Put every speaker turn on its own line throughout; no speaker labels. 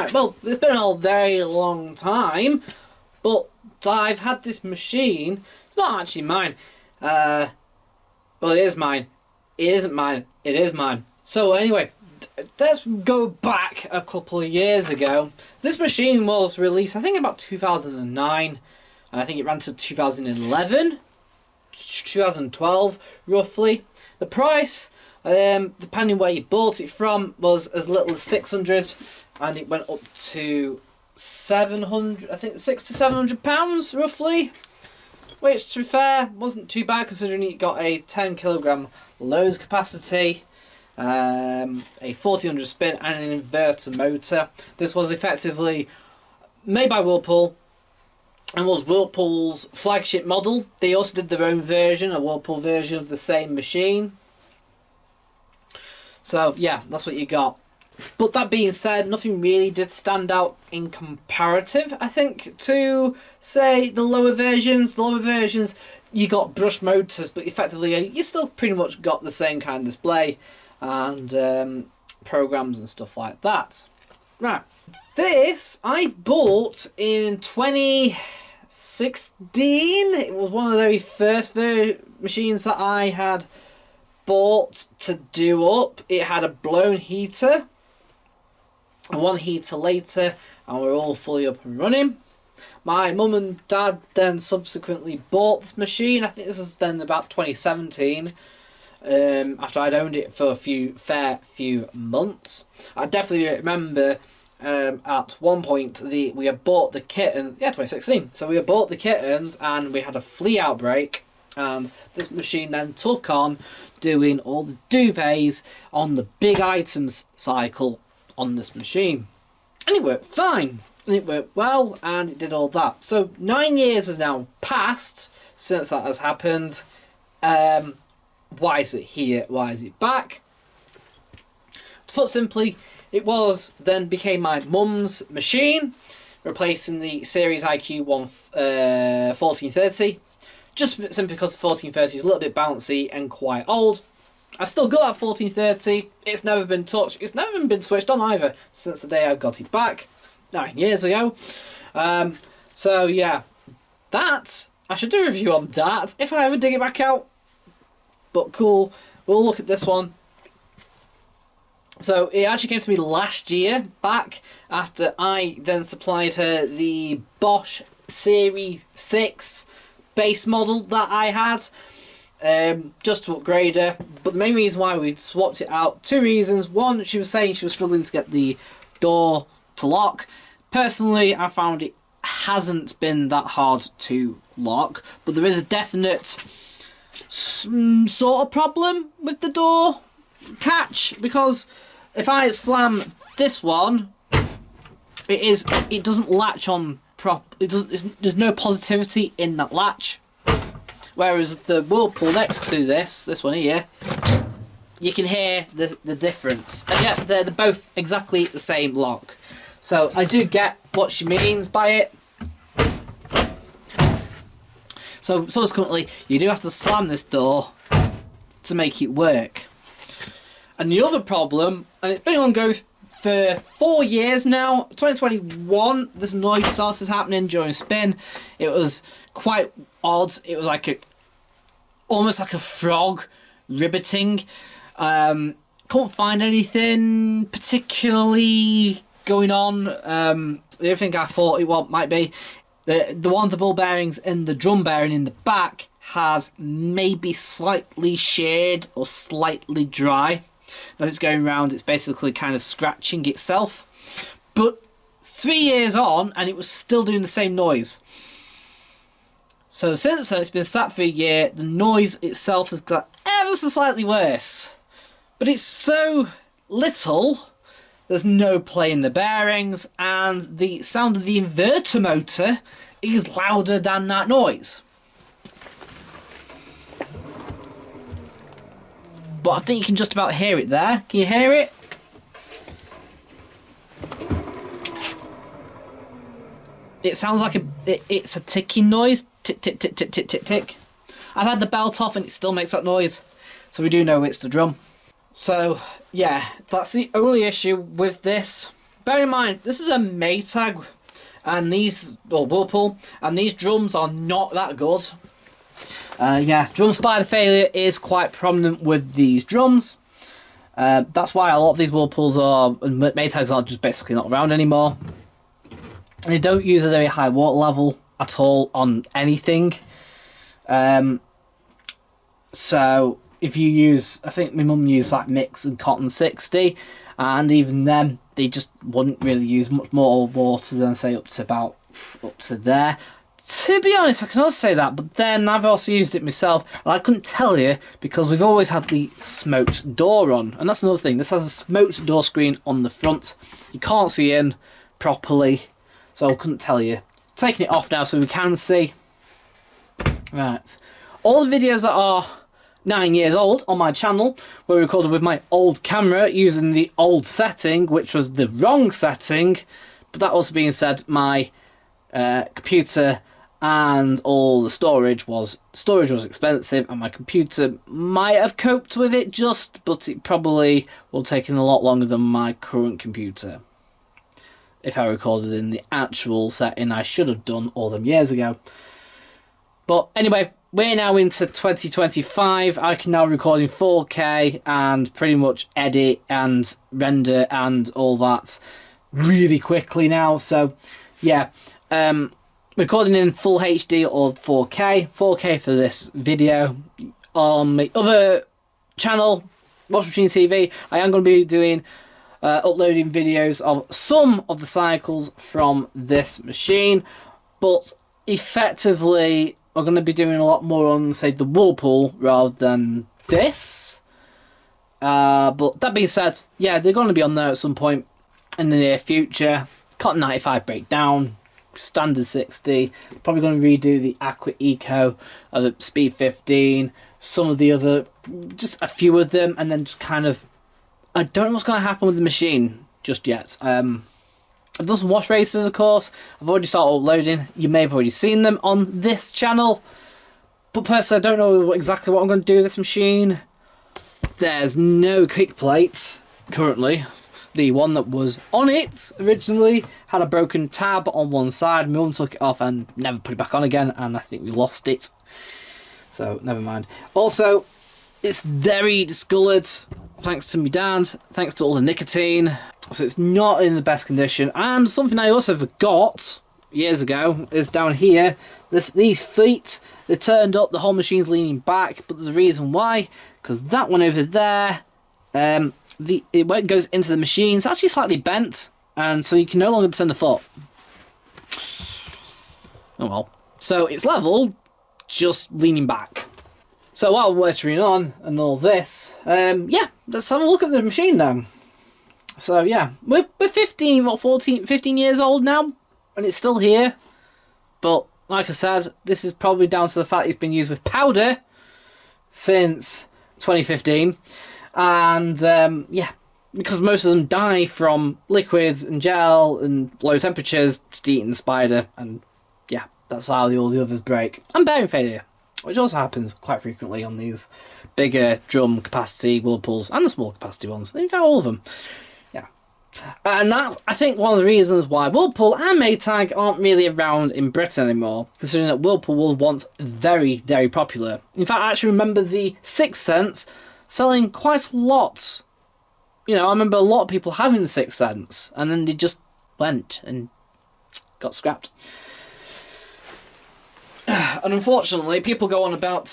Right, well, it's been a very long time, but I've had this machine. It's not actually mine. Well, it is mine. It isn't mine. It is mine. So anyway, let's go back a couple of years ago. This machine was released, I think, about 2009, and I think it ran to 2011, 2012, roughly. The price, depending where you bought it from, was as little as 600, and it went up to 700. I think £600 to £700 roughly. Which, to be fair, wasn't too bad considering it got a 10 kilogram load capacity, a 1400 spin, and an inverter motor. This was effectively made by Whirlpool and was Whirlpool's flagship model. They also did their own version, a Whirlpool version of the same machine. So yeah, that's what you got. But that being said, nothing really did stand out in comparative, I think, to, say, the lower versions. The lower versions, you got brushed motors, but effectively you still pretty much got the same kind of display and programs and stuff like that. Right, this I bought in 2016. It was one of the very first machines that I had bought to do up. It had a blown heater. One heater later, and we're all fully up and running. My mum and dad then subsequently bought this machine. I think this was then about 2017. After I'd owned it for a fair few months. I definitely remember at one point we had bought the kitten. Yeah, 2016. So we had bought the kittens, and we had a flea outbreak, and this machine then took on doing all the duvets on the big items cycle on this machine, and it worked fine, and it worked well, and it did all that. So 9 years have now passed since that has happened. Why is it here? Why is it back? To put simply, it was then became my mum's machine, replacing the Series IQ 1430, just simply because the 1430 is a little bit bouncy and quite old. I still got that 1430. It's never been touched. It's never been switched on either since the day I got it back 9 years ago. So yeah, that I should do a review on that if I ever dig it back out. But cool, we'll look at this one. So it actually came to me last year back after I then supplied her the Bosch Series 6 base model that I had. Just to upgrade her, but the main reason why we swapped it out, two reasons. One, she was saying she was struggling to get the door to lock. Personally, I found it hasn't been that hard to lock, but there is a definite sort of problem with the door catch, because if I slam this one, it doesn't latch on there's no positivity in that latch. Whereas the Whirlpool next to this one here, you can hear the difference. And yet they're both exactly the same lock. So I do get what she means by it. So subsequently, you do have to slam this door to make it work. And the other problem, and it's been ongoing for 4 years now, 2021, this noise started happening during spin. It was quite odd. It was like almost like a frog ribbiting. Couldn't find anything particularly going on. The only thing I thought it might be the one of the ball bearings and the drum bearing in the back has maybe slightly sheared or slightly dry. As it's going round, it's basically kind of scratching itself. But 3 years on, and it was still doing the same noise. So since then, it's been sat for a year. The noise itself has got ever so slightly worse. But it's so little, there's no play in the bearings, and the sound of the inverter motor is louder than that noise. But I think you can just about hear it there. Can you hear it? It sounds like it's a ticking noise. Tick, tick, tick, tick, tick, tick, tick. I've had the belt off and it still makes that noise. So we do know it's the drum. So, yeah, that's the only issue with this. bear in mind, this is a Maytag, and or Whirlpool, and these drums are not that good. Yeah, drum spider failure is quite prominent with these drums. That's why a lot of these Whirlpools and Maytags are just basically not around anymore. And they don't use a very high water level at all on anything. So if you use, I think my mum used like Mix and Cotton 60, and even then they just wouldn't really use much more water than say up to there. To be honest, I can also say that, but then I've also used it myself, and I couldn't tell you because we've always had the smoked door on, and that's another thing. This has a smoked door screen on the front. You can't see in properly, so I couldn't tell you. Taking it off now so we can see. Right. All the videos that are 9 years old on my channel were recorded with my old camera using the old setting, which was the wrong setting. But that also being said, my computer and all the storage was expensive, and my computer might have coped with it but it probably will take a lot longer than my current computer. If I recorded in the actual setting I should have done all them years ago. But anyway, we're now into 2025. I can now record in 4K and pretty much edit and render and all that really quickly now. So yeah, recording in full HD or 4K. 4K for this video. On my other channel, Wash Machine TV, I am going to be doing uploading videos of some of the cycles from this machine, but effectively I'm going to be doing a lot more on, say, the Whirlpool rather than this. But that being said, yeah, they're going to be on there at some point in the near future. Cotton 95 breakdown, standard 60. Probably going to redo the Aqua Eco, the Speed 15, some of the other, just a few of them, and then just kind of, I don't know what's going to happen with the machine just yet. I've done some wash races, of course. I've already started uploading. You may have already seen them on this channel. But personally, I don't know exactly what I'm going to do with this machine. There's no kick plate currently. The one that was on it originally had a broken tab on one side. My mum took it off and never put it back on again, and I think we lost it. So, never mind. Also, it's very discoloured, thanks to my dad, thanks to all the nicotine. So it's not in the best condition. And something I also forgot years ago is down here. These feet, they're turned up, the whole machine's leaning back, but there's a reason why. Because that one over there, when it goes into the machine, it's actually slightly bent, and so you can no longer turn the foot. Oh well. So it's level, just leaning back. So while we're turning on and all this, yeah, let's have a look at the machine now. So yeah, we're 15 years old now, and it's still here. But like I said, this is probably down to the fact it's been used with powder since 2015. And yeah, because most of them die from liquids and gel and low temperatures, just eating the spider, and yeah, that's how all the others break. And bearing failure, which also happens quite frequently on these bigger drum capacity Whirlpools and the small capacity ones. In fact, all of them. Yeah. And that's, I think, one of the reasons why Whirlpool and Maytag aren't really around in Britain anymore, considering that Whirlpool was once very, very popular. In fact, I actually remember the 6th Sense selling quite a lot. You know, I remember a lot of people having the 6th Sense, and then they just went and got scrapped. And unfortunately, people go on about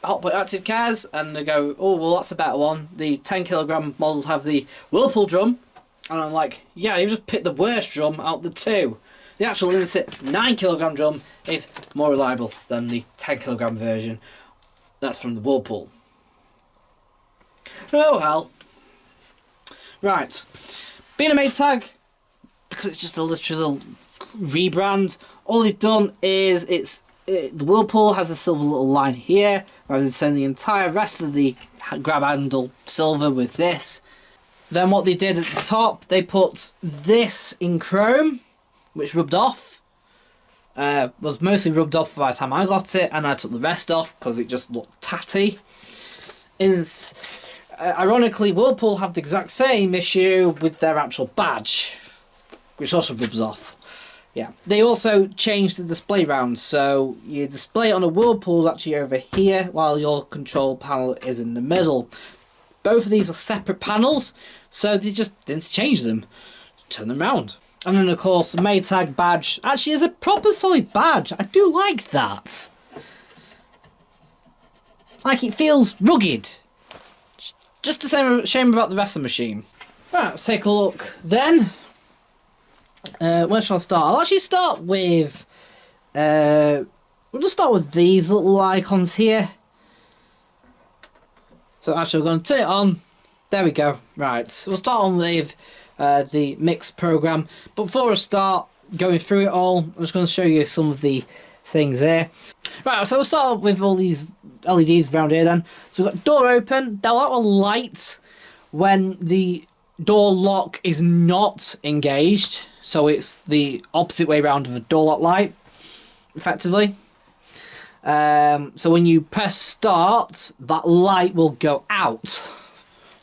hot point active cares, and they go, oh well, that's a better one. The 10kg models have the Whirlpool drum, and I'm like, yeah, you just picked the worst drum out of the two. The actual Insit 9kg drum is more reliable than the 10kg version. That's from the Whirlpool. Oh well. Right, being a Maytag, because it's just a literal rebrand, all they've done is the Whirlpool has a silver little line here, rather than sending the entire rest of the grab handle silver with this. Then what they did at the top, they put this in chrome, which rubbed off. Was mostly rubbed off by the time I got it, and I took the rest off because it just looked tatty. Ironically, Whirlpool have the exact same issue with their actual badge, which also rubs off. Yeah. They also changed the display round, so your display on a Whirlpool is actually over here, while your control panel is in the middle. Both of these are separate panels, so they just interchange them. Turn them around. And then, of course, the Maytag badge actually is a proper solid badge. I do like that. Like, it feels rugged. Just the same shame about the rest of the machine. Right, let's take a look then. Where shall I start? I'll actually start with... we'll just start with these little icons here. So actually, we're going to turn it on. There we go. Right, we'll start on with the mix program. But before I start going through it all, I'm just going to show you some of the things here. Right, so we'll start with all these LEDs around here then. So we've got door open. That will light when the door lock is not engaged. So it's the opposite way around of a door lock light, effectively. So when you press start, that light will go out.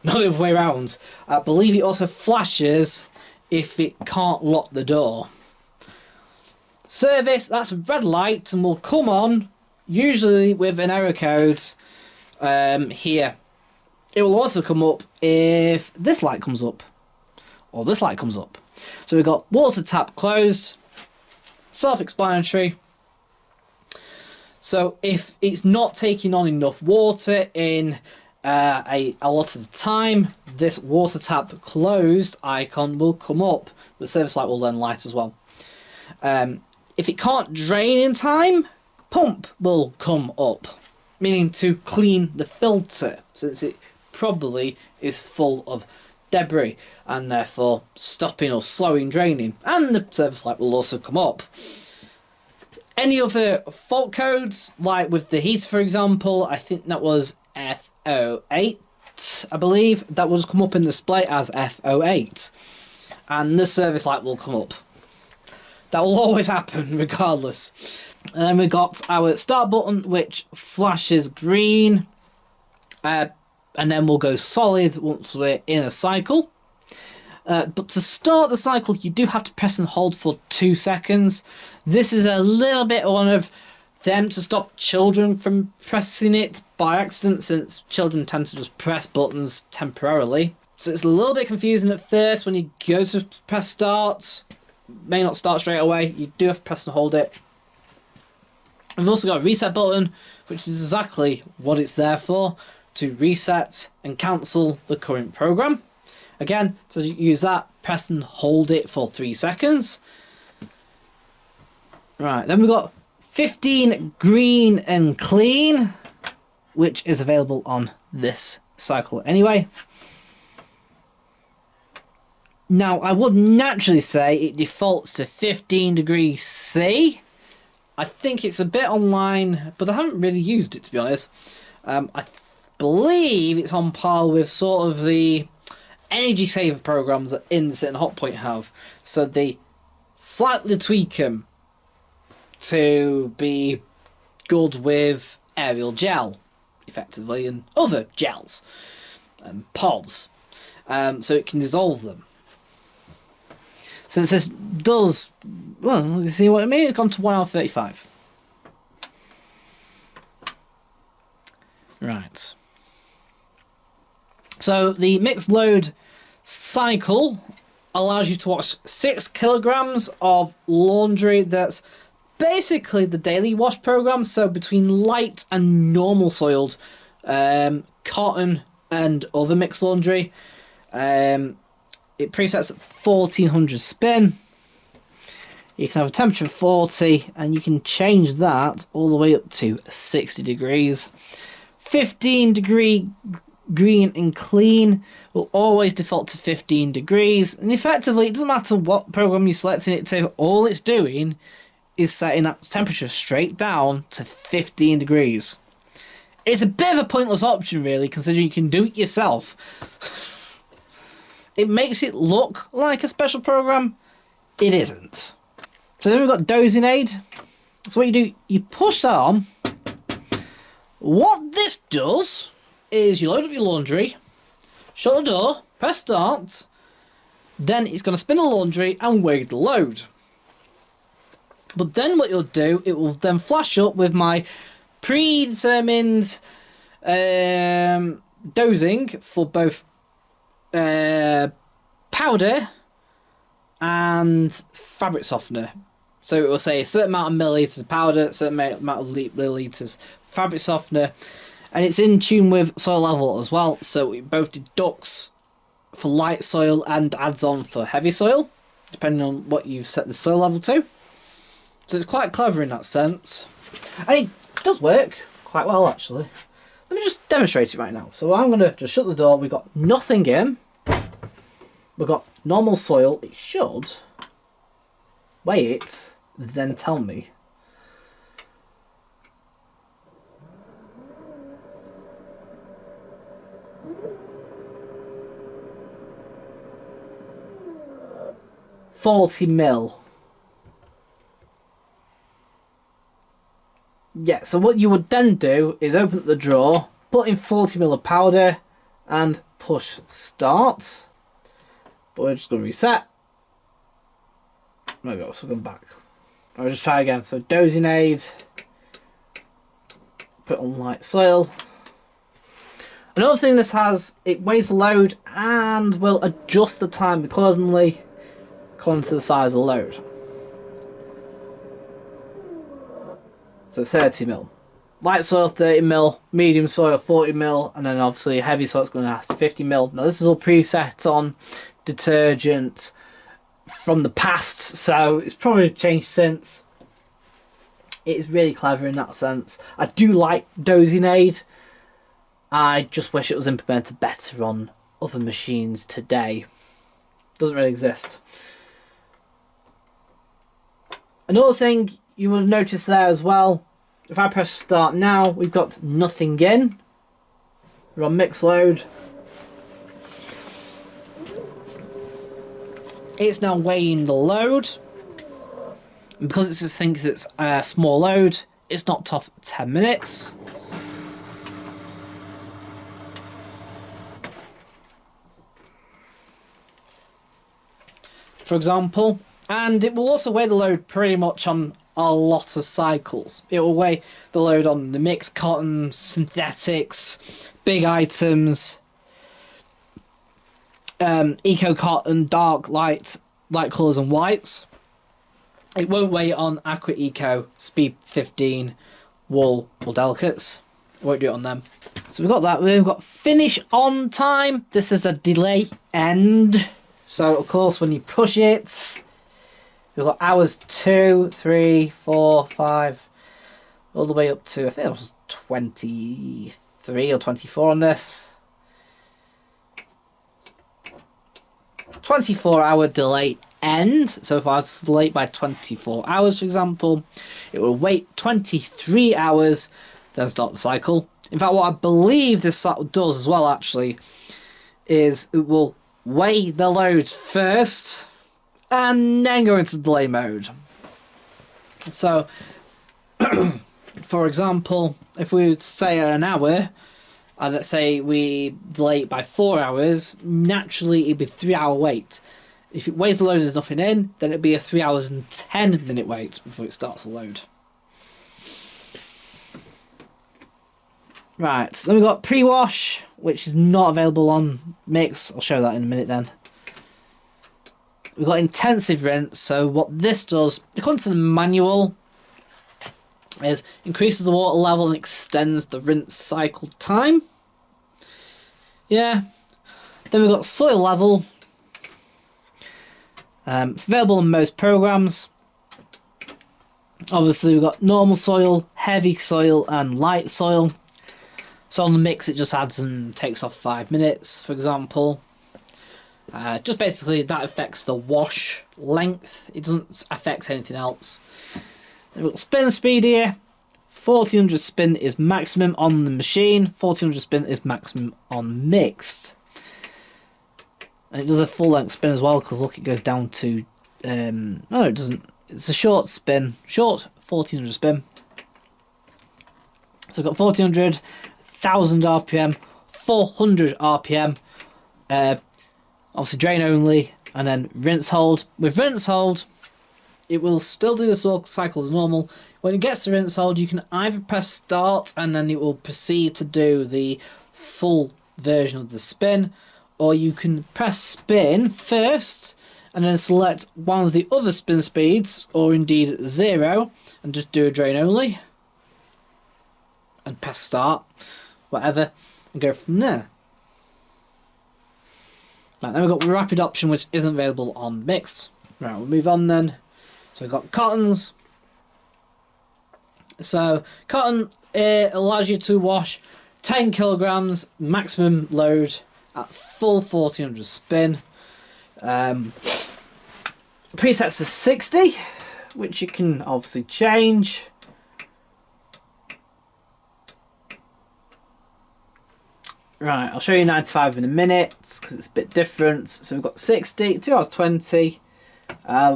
Not the other way around. I believe it also flashes if it can't lock the door. Service, that's a red light and will come on, usually with an error code here. It will also come up if this light comes up, or this light comes up. So we've got water tap closed, self-explanatory. So if it's not taking on enough water in a lot of the time, this water tap closed icon will come up. The service light will then light as well. If it can't drain in time, pump will come up, meaning to clean the filter, since it probably is full of debris and therefore stopping or slowing draining, and the service light will also come up. Any other fault codes, like with the heater for example, I think that was F08, I believe, that will come up in the display as F08, and the service light will come up. That will always happen regardless. And then we got our start button, which flashes green, and then we'll go solid once we're in a cycle. But to start the cycle, you do have to press and hold for 2 seconds. This is a little bit one of them to stop children from pressing it by accident, since children tend to just press buttons temporarily. So it's a little bit confusing at first when you go to press start. May not start straight away. You do have to press and hold it. We've also got a reset button, which is exactly what it's there for, to reset and cancel the current program. Again, to use that, press and hold it for 3 seconds. Right, then we've got 15 green and clean, which is available on this cycle anyway. Now, I would naturally say it defaults to 15 degrees C. I think it's a bit online, but I haven't really used it, to be honest. I believe it's on par with sort of the energy saver programs that Inset and Hotpoint have. So they slightly tweak them to be good with aerial gel, effectively, and other gels and pods, so it can dissolve them. So this does, well, you can see what I mean. It's gone to 1 hour 35. Right. So the mixed load cycle allows you to wash 6 kilograms of laundry. That's basically the daily wash program. So between light and normal soiled cotton and other mixed laundry. It presets at 1400 spin. You can have a temperature of 40 and you can change that all the way up to 60 degrees. 15 degree green and clean will always default to 15 degrees, and effectively it doesn't matter what program you're selecting it to, all it's doing is setting that temperature straight down to 15 degrees. It's a bit of a pointless option really, considering you can do it yourself. It makes it look like a special program. It isn't. So then we've got dozing aid. So what you do, you push that on. What this does is you load up your laundry, shut the door, press start, then it's going to spin the laundry and weigh the load. But then what you'll do, it will then flash up with my predetermined dosing for both powder and fabric softener. So it will say a certain amount of milliliters of powder, a certain amount of milliliters fabric softener, and it's in tune with soil level as well. So it both deducts for light soil and adds on for heavy soil, depending on what you've set the soil level to. So it's quite clever in that sense. And it does work quite well, actually. Let me just demonstrate it right now. So I'm going to just shut the door. We've got nothing in. We've got normal soil. It should weigh it, then tell me. $40 mil. Yeah, so what you would then do is open up the drawer, put in 40 mil of powder, and push start. But we're just going to reset. There we go, so come back. I'll just try again. So dosing aid, put on light soil. Another thing this has, it weighs the load and will adjust the time accordingly according to the size of the load. So 30 mil. Light soil 30 mil, medium soil 40 mil, and then obviously heavy soil is going to have 50 mil. Now this is all preset on detergent from the past, so it's probably changed since. It is really clever in that sense. I do like dosing aid. I just wish it was implemented better on other machines today. Doesn't really exist. Another thing you will notice there as well, if I press start now, we've got nothing in. We're on mix load. It's now weighing the load. And because it just thinks it's a small load, it's knocked off 10 minutes. For example, and it will also weigh the load pretty much on a lot of cycles. It will weigh the load on the mixed cotton, synthetics, big items, eco cotton, dark, light colours and whites. It won't weigh on Aqua Eco, Speed 15, wool or delicates. It won't do it on them. So we've got that. We've got finish on time. This is a delay end. So of course when you push it, we've got hours 2, 3, 4, 5, all the way up to, I think it was 23 or 24 on this. 24-hour delay end. So if I was late by 24 hours, for example, it will wait 23 hours, then start the cycle. In fact, what I believe this does as well, actually, is it will weigh the load first and then go into delay mode. So, for example, if we would say an hour, and let's say we delay it by 4 hours, naturally it'd be a 3-hour wait. If it weighs the load and there's nothing in, then it'd be a 3 hours and 10 minute wait before it starts the load. Right, so then we've got pre-wash, which is not available on Mix. I'll show that in a minute then. We've got intensive rinse, so what this does, according to the manual, is increases the water level and extends the rinse cycle time. Yeah. Then we've got soil level. It's available in most programs. Obviously we've got normal soil, heavy soil and light soil. So on the Mix it just adds and takes off 5 minutes, for example. Just basically that affects the wash length. It doesn't affect anything else. We've got spin speed here. 1400 spin is maximum on the machine. 1400 spin is maximum on Mixed. And it does a full length spin as well, because look, it goes down to no, it doesn't. It's a short spin. Short 1400 spin. So we've got 1400, 1000 RPM, 400 RPM, Obviously drain only, and then rinse hold. With rinse hold, it will still do the cycle as normal. When it gets to rinse hold, you can either press start and then it will proceed to do the full version of the spin, or you can press spin first and then select one of the other spin speeds, or indeed 0, and just do a drain only and press start, whatever, and go from there. Right, then we've got the rapid option, which isn't available on mixed. Right, we'll move on then. So we've got cottons. So cotton, it allows you to wash 10 kilograms maximum load at full 1400 spin. Presets to 60, which you can obviously change. Right, I'll show you 95 in a minute because it's a bit different. So we've got 60, 2 hours 20.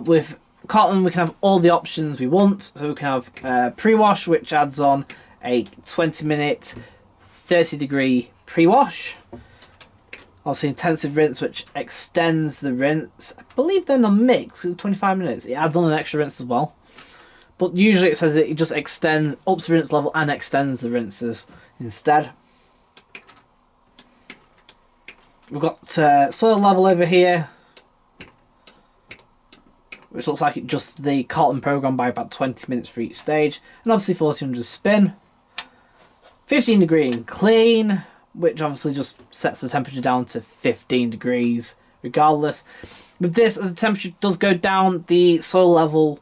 With cotton, we can have all the options we want. So we can have pre-wash, which adds on a 20-minute, 30-degree pre-wash. Obviously, intensive rinse, which extends the rinse. I believe they're not mixed because it's 25 minutes. It adds on an extra rinse as well. But usually it says that it just extends, ups the rinse level and extends the rinses instead. We've got soil level over here, which looks like it adjusts the cotton program by about 20 minutes for each stage. And obviously 1400 spin. 15 degree and clean, which obviously just sets the temperature down to 15 degrees regardless. With this, as the temperature does go down, the soil level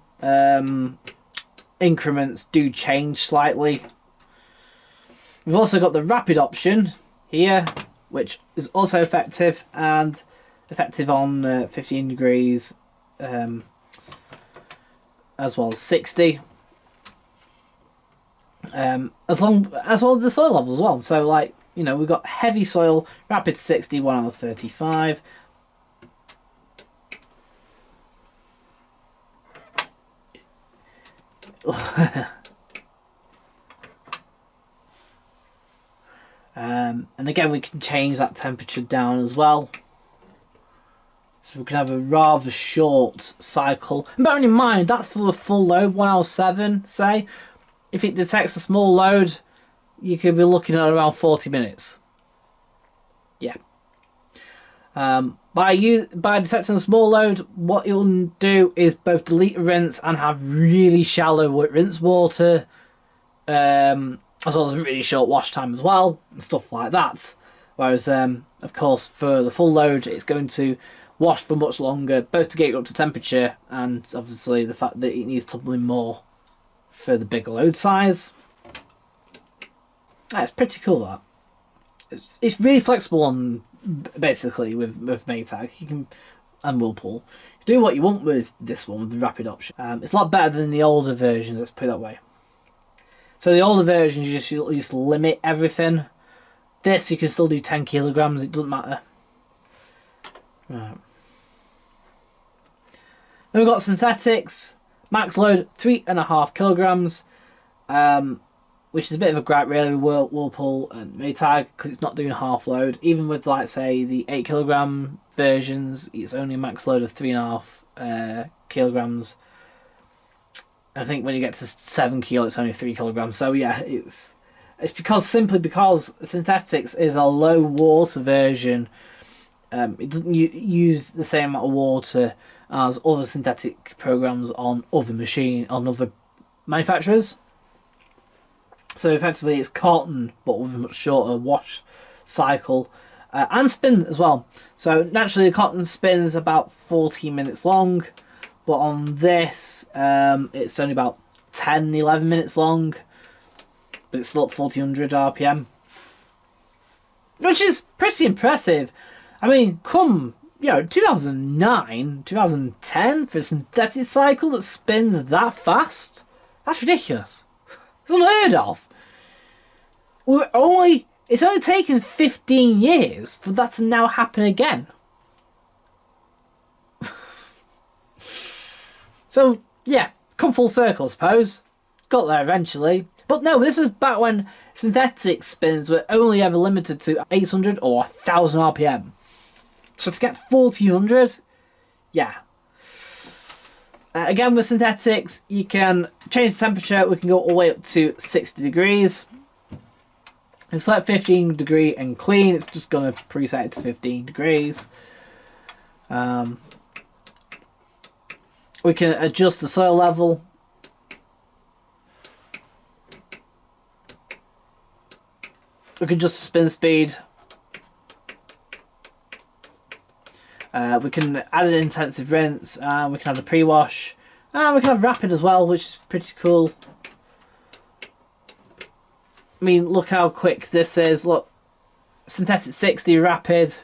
increments do change slightly. We've also got the rapid option here, which is also effective, and effective on 15 degrees as well as 60. As well as the soil level as well. So, like, you know, we've got heavy soil, rapid 60, 1 hour 35. And again, we can change that temperature down as well. So we can have a rather short cycle. And bearing in mind, that's for the full load, 1 hour 7, say. If it detects a small load, you could be looking at around 40 minutes. Yeah. By detecting a small load, what it will do is both delete a rinse and have really shallow rinse water, as well as really short wash time as well, and stuff like that. Whereas, of course, for the full load, it's going to wash for much longer, both to get you up to temperature and obviously the fact that it needs tumbling more for the bigger load size. It's pretty cool, that. It's really flexible on, basically, with Maytag. You can, and Whirlpool. You do what you want with this one, with the rapid option. It's a lot better than the older versions, let's put it that way. So the older versions, you just used to limit everything. This, you can still do 10 kilograms, it doesn't matter. Right. Then we've got synthetics. Max load, 3.5 kilograms. Which is a bit of a gripe really with Whirlpool and Maytag, because it's not doing half load. Even with, like, say, the 8 kilogram versions, it's only a max load of 3.5 kilograms. I think when you get to 7 kilo, it's only 3 kilograms. So yeah, it's simply because synthetics is a low water version. It doesn't use the same amount of water as other synthetic programs on other manufacturers. So effectively, it's cotton, but with a much shorter wash cycle and spin as well. So naturally, the cotton spins about 14 minutes long. But on this, it's only about 10, 11 minutes long. But it's still at 1400 RPM. Which is pretty impressive. I mean, 2009, 2010 for a synthetic cycle that spins that fast? That's ridiculous. It's unheard of. It's only taken 15 years for that to now happen again. So, yeah, come full circle, I suppose. Got there eventually. But no, this is back when synthetic spins were only ever limited to 800 or 1000 RPM. So to get 1400, yeah. Again, with synthetics, you can change the temperature. We can go all the way up to 60 degrees. If you select 15 degree and clean, it's just going to preset it to 15 degrees. We can adjust the soil level. We can adjust the spin speed. We can add an intensive rinse. We can add a pre-wash. We can have rapid as well, which is pretty cool. I mean, look how quick this is. Look, synthetic 60, rapid,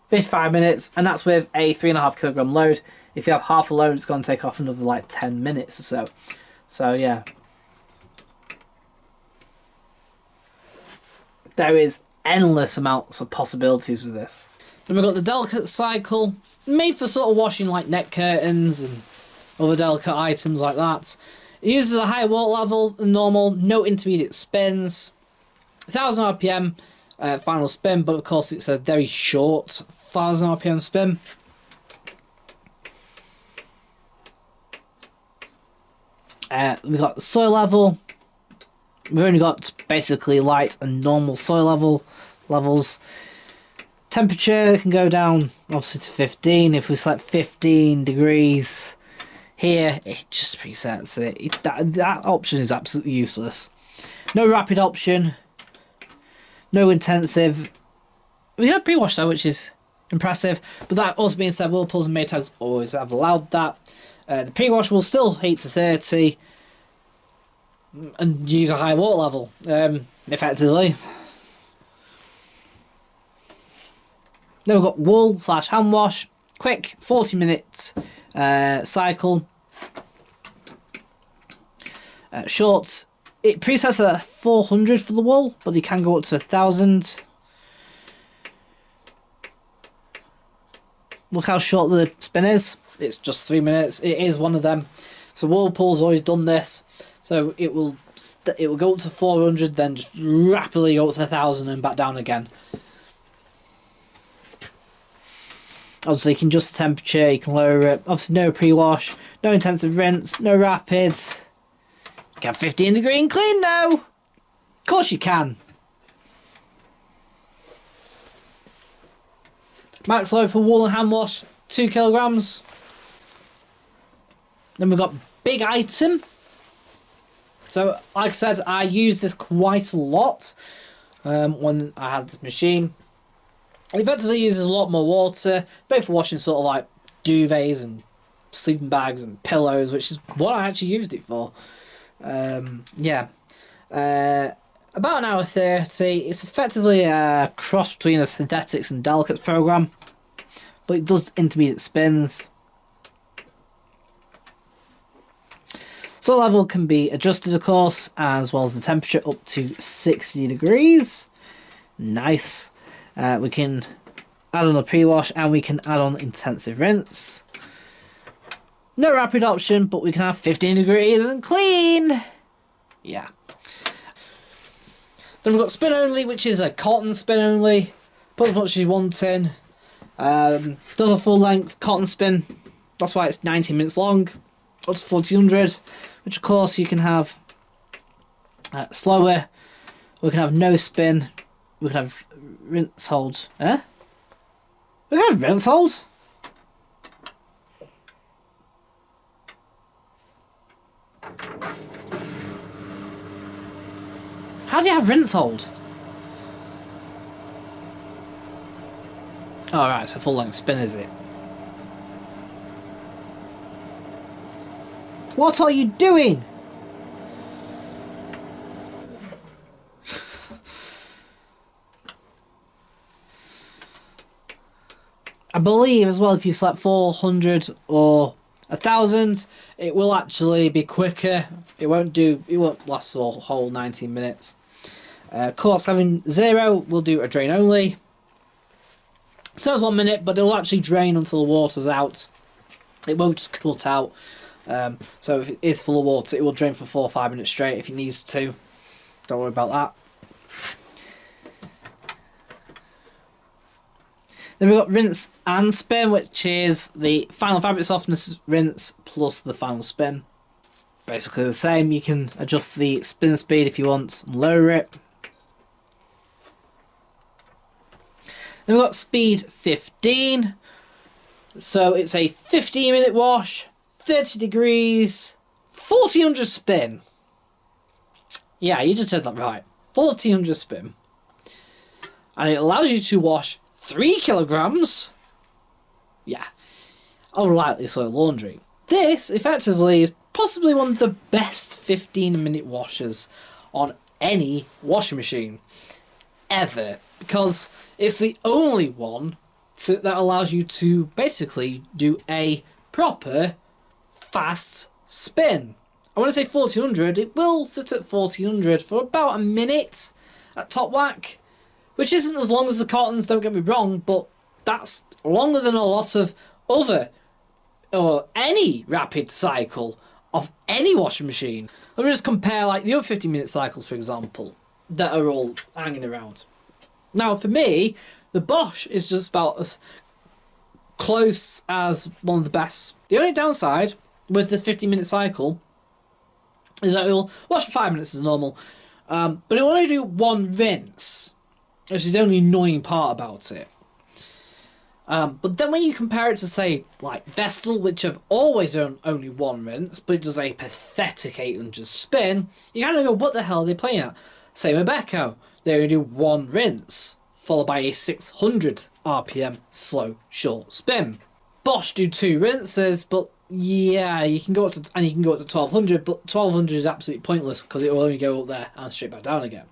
55 minutes, and that's with a 3.5 kilogram load. If you have half a load, it's going to take off another like 10 minutes or so. So yeah, there is endless amounts of possibilities with this. Then we've got the delicate cycle, made for sort of washing like neck curtains and other delicate items like that. It uses a higher water level than normal, no intermediate spins. 1000 RPM final spin, but of course it's a very short 1000 RPM spin. We've got soil level. We've only got basically light and normal soil levels. Temperature can go down obviously to 15. If we select 15 degrees here, it just presets it. That option is absolutely useless. No rapid option. No intensive. We have pre-wash though, which is impressive. But that also being said, Whirlpools and Maytags always have allowed that. The pre-wash will still heat to 30 and use a high water level, effectively. Then we've got wool / hand wash, quick 40-minute cycle. Short, it presets at 400 for the wool, but you can go up to 1000. Look how short the spin is. It's just 3 minutes. It is one of them. So Whirlpool's always done this. So it will go up to 400, then just rapidly go up to 1000 and back down again. Obviously, you can adjust the temperature. You can lower it. Obviously, no pre-wash, no intensive rinse, no rapid. You can have 15 degree and clean now. Of course, you can. Max load for wool and hand wash, 2 kilograms. Then we've got big item. So, like I said, I use this quite a lot when I had this machine. It effectively uses a lot more water, both for washing sort of like duvets and sleeping bags and pillows, which is what I actually used it for. Yeah. About an hour 30. It's effectively a cross between a synthetics and delicates program, but it does intermediate spins. Soil level can be adjusted, of course, as well as the temperature up to 60 degrees. Nice. We can add on a pre-wash and we can add on intensive rinse. No rapid option, but we can have 15 degrees and clean. Yeah. Then we've got spin only, which is a cotton spin only. Put as much as you want in. Does a full length cotton spin. That's why it's 90 minutes long. Up to 1400, which of course you can have slower. We can have no spin. We can have rinse hold. We can have rinse hold. How do you have rinse hold? Alright, it's a full length spin, is it? What are you doing? I believe as well, if you select 400 or 1000, it will actually be quicker. It won't last for a whole 19 minutes. Of course, having 0 will do a drain only. It says 1 minute, but it'll actually drain until the water's out. It won't just cut out. So if it is full of water, it will drain for 4 or 5 minutes straight if it needs to. Don't worry about that. Then we've got rinse and spin, which is the final fabric softness rinse plus the final spin. Basically the same. You can adjust the spin speed if you want and lower it. Then we've got speed 15. So it's a 15-minute wash, 30 degrees, 1400 spin. Yeah, you just said that right. 1400 spin. And it allows you to wash 3 kilograms. Yeah. Of lightly soiled laundry. This, effectively, is possibly one of the best 15-minute washers on any washing machine ever. Because it's the only one that allows you to basically do a proper fast spin. I want to say 1400, it will sit at 1400 for about a minute at top whack, which isn't as long as the cottons, don't get me wrong, but that's longer than a lot of other or any rapid cycle of any washing machine. Let me just compare like the other 15-minute cycles, for example, that are all hanging around. Now, for me, the Bosch is just about as close as one of the best. The only downside with this 15-minute cycle is that it will wash for 5 minutes as normal, but it will only do one rinse, which is the only annoying part about it. But then when you compare it to, say, like Vestal, which have always done only one rinse, but it does a pathetic 800 spin, you kind of go, what the hell are they playing at? Same with Beko. They only do one rinse, followed by a 600 RPM slow short spin. Bosch do 2 rinses, but yeah, you can go up to 1200, but 1200 is absolutely pointless because it will only go up there and straight back down again.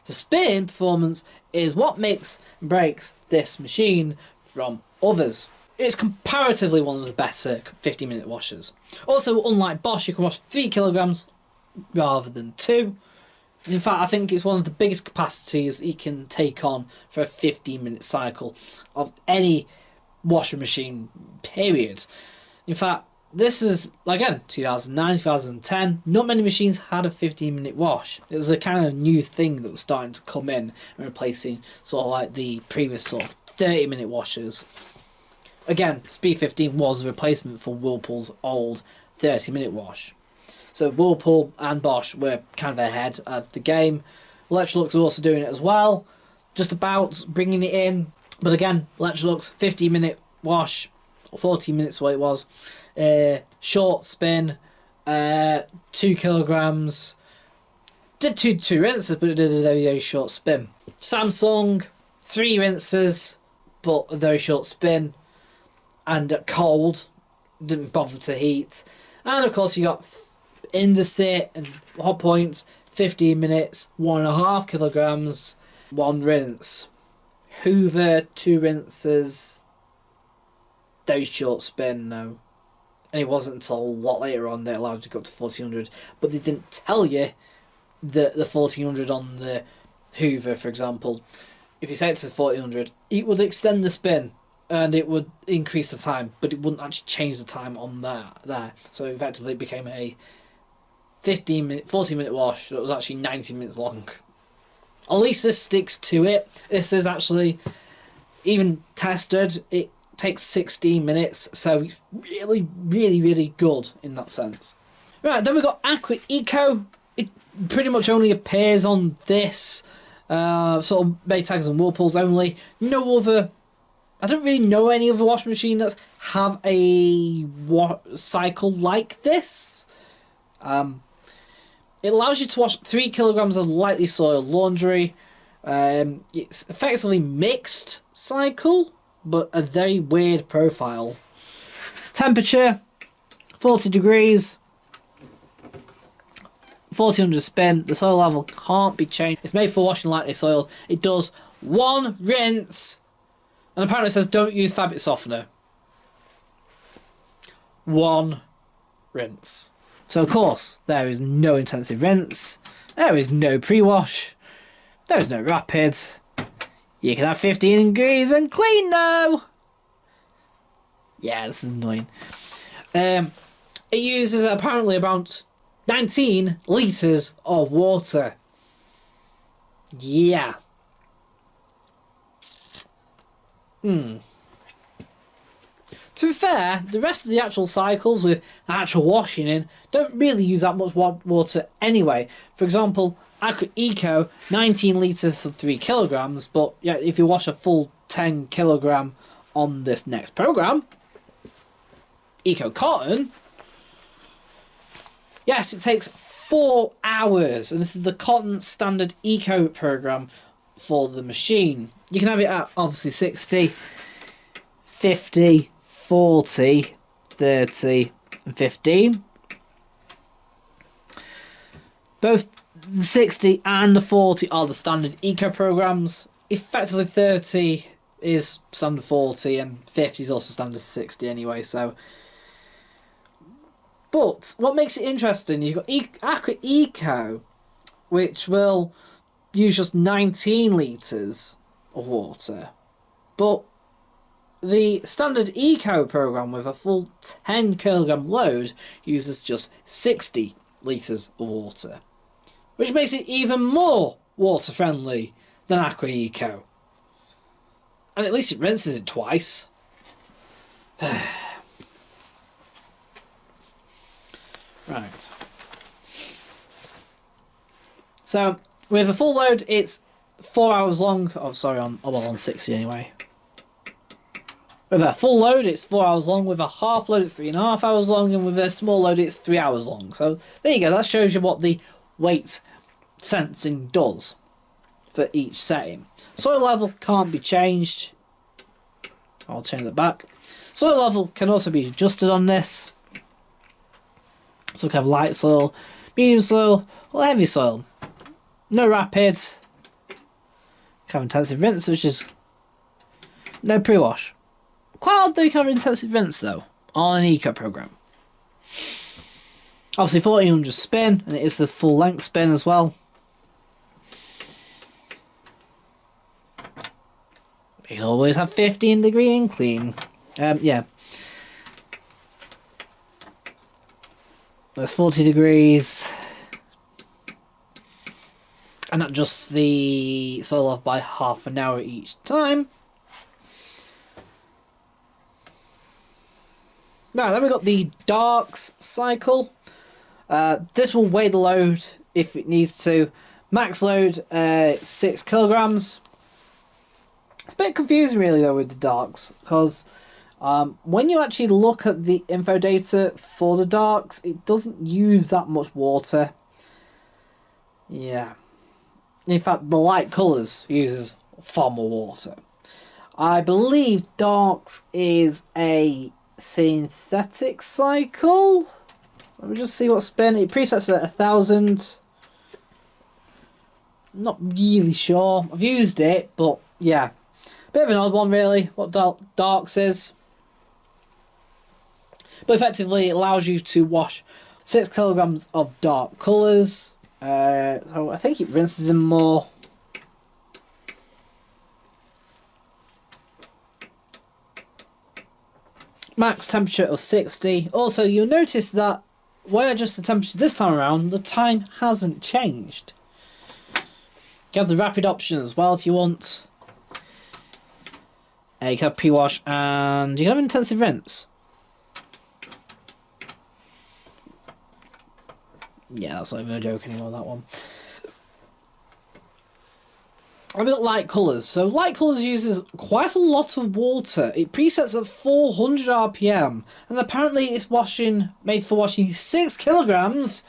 The spin performance is what makes and breaks this machine from others. It's comparatively one of the better 15-minute washers. Also, unlike Bosch, you can wash 3 kilograms rather than 2. In fact, I think it's one of the biggest capacities you can take on for a 15-minute cycle of any washing machine, period. In fact, this is, again, 2009, 2010. Not many machines had a 15-minute wash. It was a kind of new thing that was starting to come in and replacing sort of like the previous sort of 30-minute washers. Again, Speed 15 was a replacement for Whirlpool's old 30-minute wash. So Whirlpool and Bosch were kind of ahead of the game. Electrolux were also doing it as well, just about bringing it in. But again, Electrolux 15-minute wash, or 14 minutes what it was. Short spin, 2 kilograms. Did two rinses, but it did a very, very short spin. Samsung, 3 rinses, but a very short spin. And cold, didn't bother to heat. And of course you got Indesit and Hotpoint, 15 minutes, 1.5 kilograms, 1 rinse. Hoover, 2 rinses, very short spin, no. And it wasn't until a lot later on they allowed you to go up to 1400, but they didn't tell you that the 1400 on the Hoover, for example, if you set it to 1400, it would extend the spin and it would increase the time, but it wouldn't actually change the time on that there. So effectively it became a 14-minute wash that was actually 90 minutes long. At least this sticks to it. This is actually even tested. It takes 16 minutes, so it's really, really, really good in that sense. Right, then we've got Aqua Eco. It pretty much only appears on this sort of Maytags and Whirlpools only. No other. I don't really know any other washing machine that have a cycle like this. It allows you to wash 3 kilograms of lightly soiled laundry. It's effectively mixed cycle, but a very weird profile. Temperature, 40 degrees. 1400 spin. The soil level can't be changed. It's made for washing lightly soiled. It does 1 rinse. And apparently it says don't use fabric softener. 1 rinse. So of course, there is no intensive rinse. There is no pre-wash. There is no rapid. You can have 15 degrees and clean now. Yeah, this is annoying. It uses apparently about 19 litres of water. Yeah. To be fair, the rest of the actual cycles with actual washing in don't really use that much water anyway. For example, Aqua Eco, 19 litres for 3 kilograms, but yeah, if you wash a full 10 kilogram on this next program, Eco Cotton, yes, it takes 4 hours, and this is the Cotton Standard Eco program for the machine. You can have it at obviously 60, 50, 40, 30, and 15. Both the 60 and the 40 are the standard eco programs. Effectively 30 is standard 40 and 50 is also standard 60 anyway, so. But what makes it interesting, you've got Aqua Eco, which will use just 19 litres of water. But the standard eco program with a full 10 kilogram load uses just 60 litres of water, which makes it even more water friendly than Aqua Eco. And at least it rinses it twice. Right. So with a full load, it's 4 hours long. Oh, sorry, on 60 anyway. With a full load, it's 4 hours long. With a half load, it's 3.5 hours long. And with a small load, it's 3 hours long. So there you go. That shows you what the weight sensing does for each setting. Soil level can't be changed. I'll change that back. Soil level can also be adjusted on this. So we can have light soil, medium soil, or heavy soil. No rapid. Can have intensive rinse, which is no pre-wash. Quite odd though you can have intensive rinse though on an eco program. Obviously 1400 spin, and it is the full length spin as well. You can always have 15-degree in clean. Yeah. That's 40 degrees. And adjusts the soil off by half an hour each time. Now, then we've got the darks cycle. This will weigh the load if it needs to. Max load, 6 kilograms. It's a bit confusing really though with the darks, because when you actually look at the info data for the darks, it doesn't use that much water. Yeah. In fact, the light colours uses far more water. I believe darks is a synthetic cycle. Let me just see what spin. It presets at 1000. Not really sure. I've used it, but yeah. Bit of an odd one really, what darks is. But effectively it allows you to wash 6 kilograms of dark colours. So I think it rinses them more. Max temperature of 60. Also, you'll notice that when I adjust the temperature this time around, the time hasn't changed. You have the rapid option as well if you want. You can have pre-wash and you can have intensive rinse. Yeah, that's not even a joke anymore, that one. I've got light colours. So light colours uses quite a lot of water. It presets at 400 RPM. And apparently it's made for washing 6 kilograms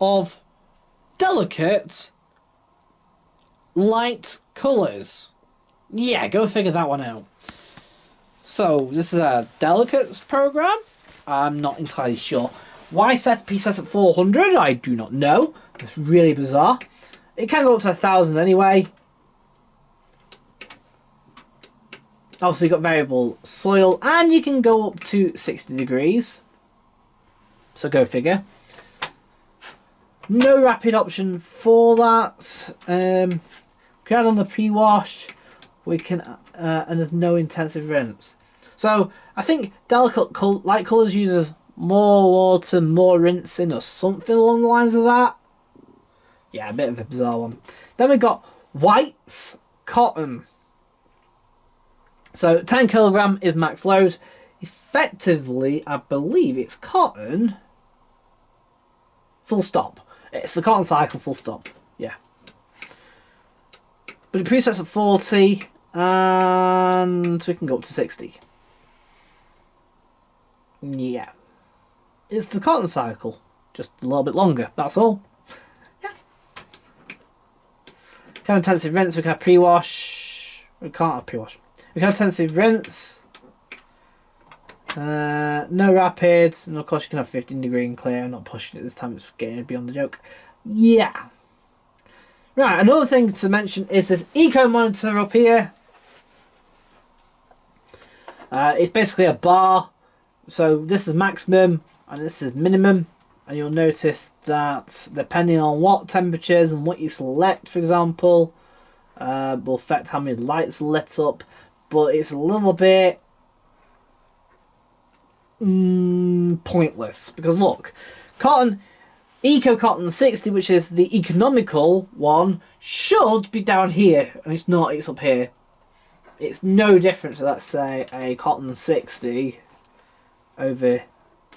of delicate light colours. Yeah, go figure that one out. So this is a delicates program. I'm not entirely sure. Why set presets at 400? I do not know. It's really bizarre. It can go up to 1000 anyway. Obviously, you've got variable soil, and you can go up to 60 degrees. So go figure. No rapid option for that. We can add on the pre-wash. We can, and there's no intensive rinse. So I think delicate light colours uses more water, more rinsing, or something along the lines of that. Yeah, a bit of a bizarre one. Then we've got whites, cotton. So 10 kilogram is max load. effectively, I believe it's cotton, full stop. It's the cotton cycle, full stop. Yeah. But it presets at 40, and we can go up to 60. Yeah. It's the cotton cycle, just a little bit longer, that's all. Yeah. We can have intensive rinse, we can have pre-wash. We can't have pre-wash. We can have intensive rinse. No rapid, and of course you can have 15° and clear. I'm not pushing it this time, it's getting beyond the joke. Yeah. Right, another thing to mention is this eco monitor up here. It's basically a bar. So this is maximum and this is minimum. And you'll notice that depending on what temperatures and what you select, for example, will affect how many lights are lit up. But it's a little bit pointless. Because look, cotton... Eco Cotton 60, which is the economical one, should be down here, and it's not, it's up here. It's no different to, let's say, a Cotton 60 over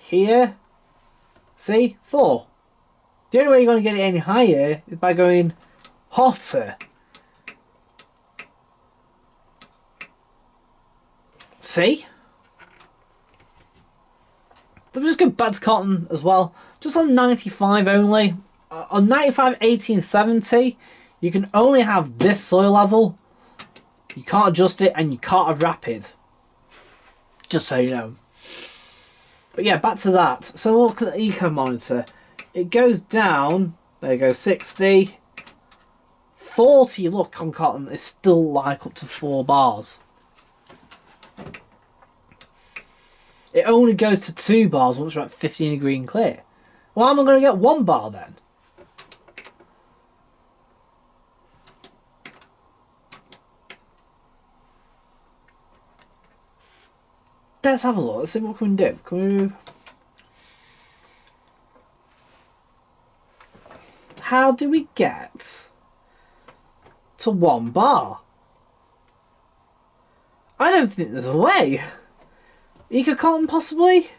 here. See? 4. The only way you're going to get it any higher is by going hotter. See? Let me just go back to cotton as well. Just on 95 only. On 95, 80 and 70, you can only have this soil level. You can't adjust it and you can't have rapid. Just so you know. But yeah, back to that. So look at the eco monitor. It goes down. There you go, 60. 40, look, on cotton, is still like up to 4 bars. It only goes to 2 bars once we're at 15° and clear. Well, am I going to get 1 bar then? Let's have a look. Let's see what we can do. Can we... How do we get to 1 bar? I don't think there's a way. Eco cotton possibly?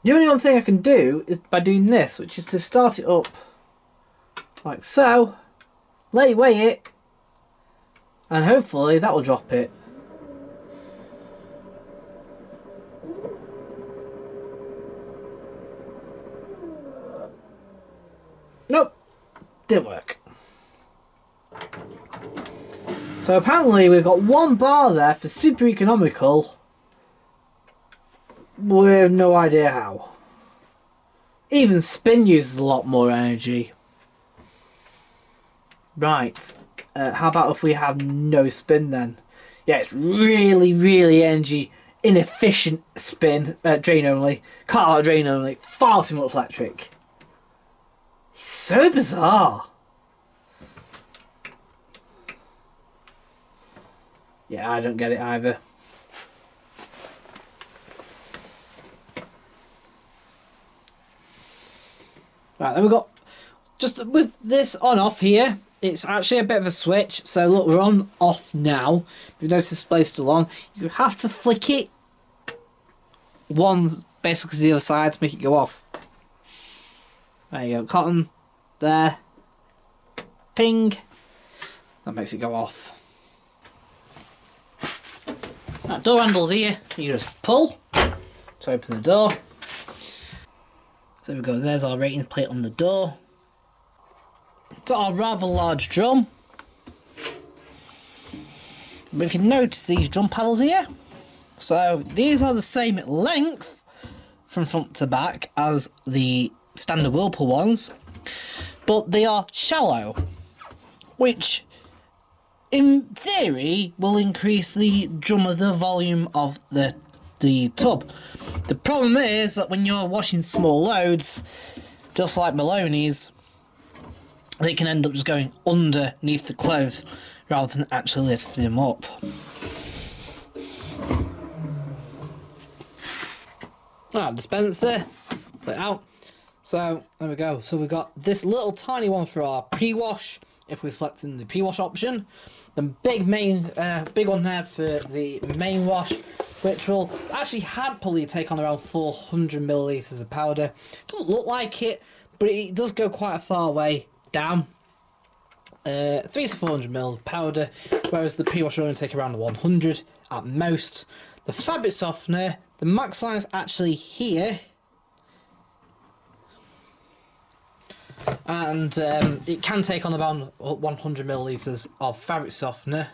The only other thing I can do is by doing this, which is to start it up like so, let it weigh it, and hopefully that will drop it. Nope, didn't work. So apparently we've got 1 bar there for super economical. We have no idea how. Even spin uses a lot more energy. Right. How about if we have no spin then? Yeah, it's really, really energy inefficient spin. Drain only. Cut out drain only. Far too much electric. It's so bizarre. Yeah, I don't get it either. Right, then we've got, just with this on off here, it's actually a bit of a switch. So look, we're on off now. You've noticed the display's still on. You have to flick it once basically to the other side to make it go off. There you go, cotton, there, ping, that makes it go off. That door handle's here, you just pull to open the door. So there we go, there's our ratings plate on the door. Got our rather large drum. But if you notice these drum paddles here, so these are the same length from front to back as the standard Whirlpool ones, but they are shallow, which in theory will increase the volume of the tub. The problem is that when you're washing small loads, just like Maloney's, they can end up just going underneath the clothes rather than actually lifting them up. Dispenser, put it out. So there we go. So we've got this little tiny one for our pre-wash, if we're selecting the pre-wash option. The big one there for the main wash, which will actually happily take on around 400 millilitres of powder. Doesn't look like it, but it does go quite a far way down. 3 to 400 ml powder, whereas the pre-wash will only take around 100 at most. The fabric softener, the max line is actually here, and it can take on around 100 millilitres of fabric softener.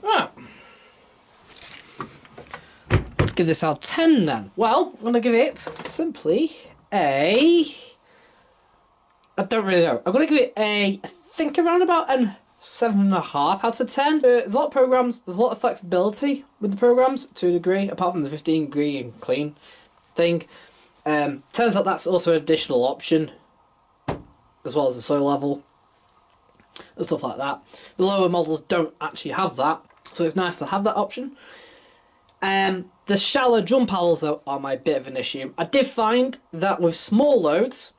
Right. Let's give this our 10 then. Well, I'm going to give it simply a... I don't really know. I'm going to give it a, I think around about a 7.5 out of 10. There's a lot of programs, there's a lot of flexibility with the programs to a degree, apart from the 15 degree and clean thing. Turns out that's also an additional option, as well as the soil level and stuff like that. The lower models don't actually have that, so it's nice to have that option. The shallow drum paddles though are my bit of an issue. I did find that with small loads,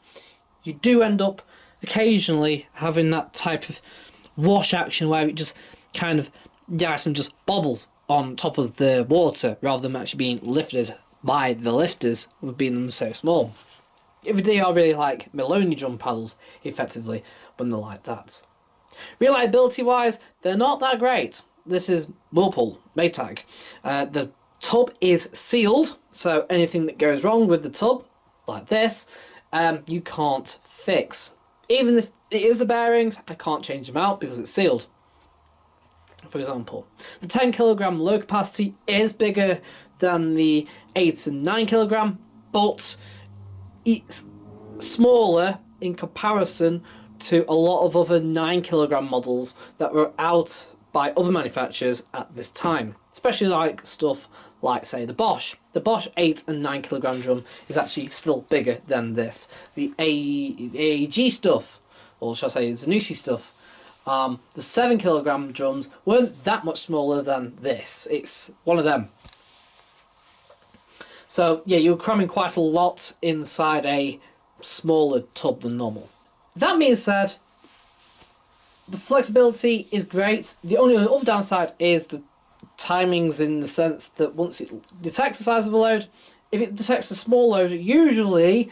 you do end up occasionally having that type of wash action where it just kind of, the item just bobbles on top of the water rather than actually being lifted by the lifters with being them so small. If they are really like Maloney drum paddles, effectively, when they're like that. Reliability wise, they're not that great. This is Whirlpool Maytag. The tub is sealed, so anything that goes wrong with the tub, like this, you can't fix. Even if it is the bearings, I can't change them out because it's sealed. For example, the 10 kilogram low capacity is bigger than the 8 and 9 kilogram, but it's smaller in comparison to a lot of other 9 kilogram models that were out by other manufacturers at this time, especially like stuff like, say, the Bosch. The Bosch 8 and 9 kilogram drum is actually still bigger than this. The AEG stuff, or shall I say Zanussi stuff, the 7 kilogram drums weren't that much smaller than this. It's one of them. So yeah, you're cramming quite a lot inside a smaller tub than normal. That being said, the flexibility is great. The only other downside is the timings, in the sense that once it detects the size of a load, if it detects a small load, usually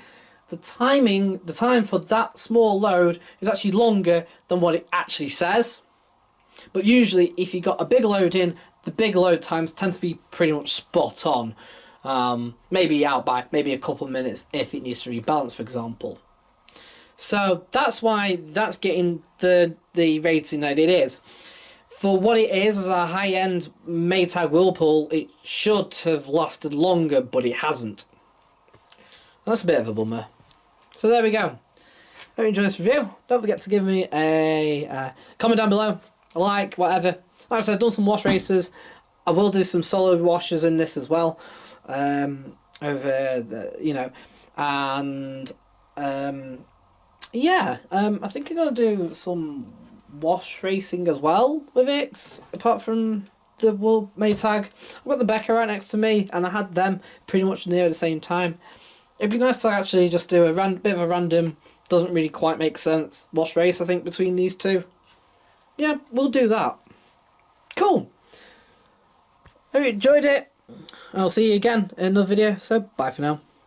the time for that small load is actually longer than what it actually says. But usually if you got a big load in, the big load times tend to be pretty much spot on. Maybe out by maybe a couple of minutes if it needs to rebalance, for example. So that's why that's getting the rating that it is. For what it is, as a high-end Maytag Whirlpool, it should have lasted longer, but it hasn't. That's a bit of a bummer. So there we go. Hope you enjoyed this review. Don't forget to give me a comment down below, a like, whatever. Like I said, I've done some wash races. I will do some solid washes in this as well. Yeah, I think I'm going to do some wash racing as well with it, apart from the Maytag. I've got the Becca right next to me, and I had them pretty much near the same time. It'd be nice to actually just do a bit of a random, doesn't really quite make sense, wash race, I think, between these two. Yeah, we'll do that. Cool. Hope you enjoyed it, and I'll see you again in another video, so bye for now.